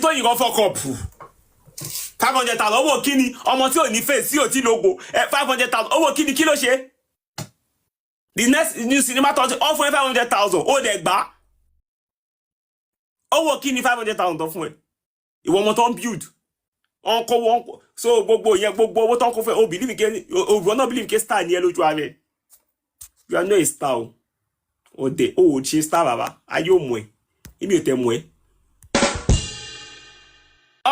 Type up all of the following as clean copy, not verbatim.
TOYIN go fuck up 500,000 owó kíni ọmọ tí ò ní face tí ò tí logo 500,000 owó kíni kí ló ṣe the next new cinema tó ó fún 500,000 ó dẹ̀ gbà owó kíni 500,000 tó fún ẹ ìwọ ọmọ tó ń build on ko won so gbogbo yẹn gbogbo owó tó ń kó fẹ́ o believe ke o no believe ke star ni ẹ lójú are you are not a star o de o ṣe star baba ayo mu ẹ èmi ò tẹ́ mu ẹ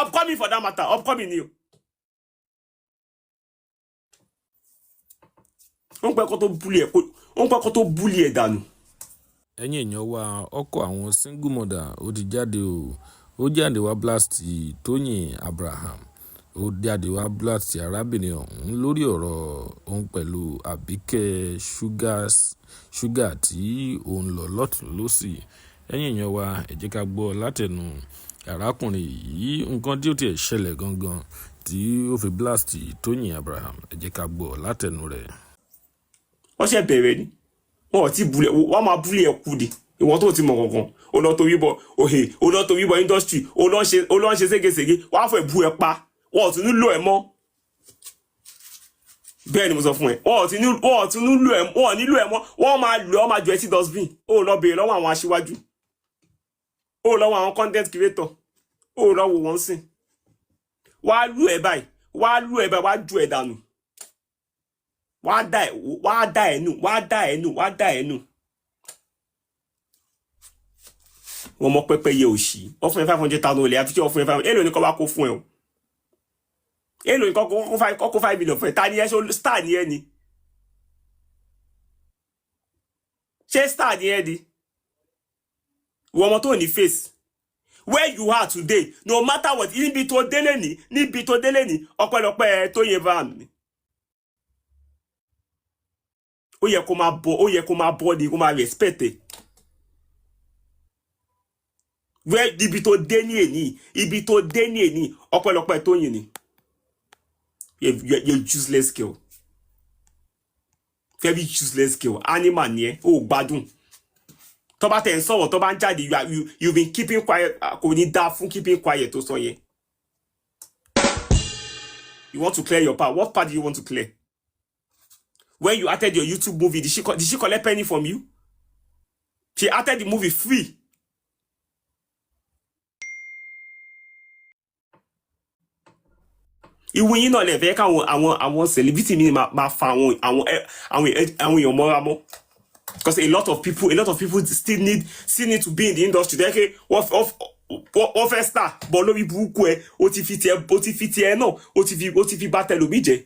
upcoming for that matter upcoming ni o on pẹ́ kó tó bully ẹ dànù ẹ̀yin èèyàn wa ọkọ àwọn single mother ó ti jáde o ó jáde wá blast TOYIN Abraham ó jáde wá blast arábìnrin ọ̀hún lórí ọ̀rọ̀ òun pẹ̀lú ABIKE sugar tí òun lọ lọ́tún lọ́sì ẹ̀yin èèyàn wa ẹ jẹ́ ká gbọ́ látẹnu arákùnrin yìí nǹkan tí ó tiẹ̀ ṣẹlẹ̀ gangan tí ó fi blast TOYIN Abraham ẹ jẹ́ ká gbọ́ látẹnu rẹ̀. wọ́n ṣe bẹ̀rẹ̀ ni wọ́n ti bulẹ̀ wọ́n máa bulẹ̀ ẹ kú di ìwọ́n tó ti mọ̀ kankan ó lọ torí bọ̀ industry ó lọ ń ṣe ségesège wọ́n á fẹ́ bu ẹ pa wọ́n ò tún nílò ẹ mọ́ bẹ́ẹ̀ ni mo sọ fún ẹ wọ́n ò tún nílò ẹ wọ́n nílò ẹ mọ́ wọ́n máa lò ọ́ máa jọ ẹ sí dustbin ó lọ bèèrè lọ́wọ́ àwọn aṣíwájú ó lọ́wọ́ àwọn content creator ó lọ́wọ́ wọn sìn wàá lù ẹ báyìí wàá ju ẹ dànù wàá dá ẹ nù wọ́n mọ pẹ́pẹ́ yẹ òṣì ọ̀fun 500,000 olè àfi tí ọ̀fun 500 èlò ní kọ́ bá kó fún ẹ o èlò ní kọ́ 5 million fún ẹ ta ni ẹ ṣe star ni ẹ ni ṣé star ni ẹ di wọ́n mọ tó ní face where you are today no matter what níbi tó délé ní ọpẹ́lọpẹ́ TOYIN Abraham ni ó yẹ kó máa bọ́ ni kó máa respect ẹ where ibi tó dé ní èní ọpẹ́lọpẹ́ TOYIN ni you useless girl very useless girl animal ni ẹ ó gbádùn tó bá tẹ̀ ń sọ̀rọ̀ tó bá ń jáde you been keeping quiet kò ní dá fún keeping quiet tó sọ yẹn you want to clear your part what part do you want to clear when you acted your YouTube movie did she collect penny from you she acted the movie free ìwé yín náà lè fẹ́ káwọn àwọn celebrity mi máa fa àwọn èèyàn mọ́ra mọ́ because a lot of people still need to be in the industry they wọ́n fẹ́ star bọ́ lórí burúkú ẹ ó ti fi tiẹ̀ náà ó ti fi bá tẹlòmí jẹ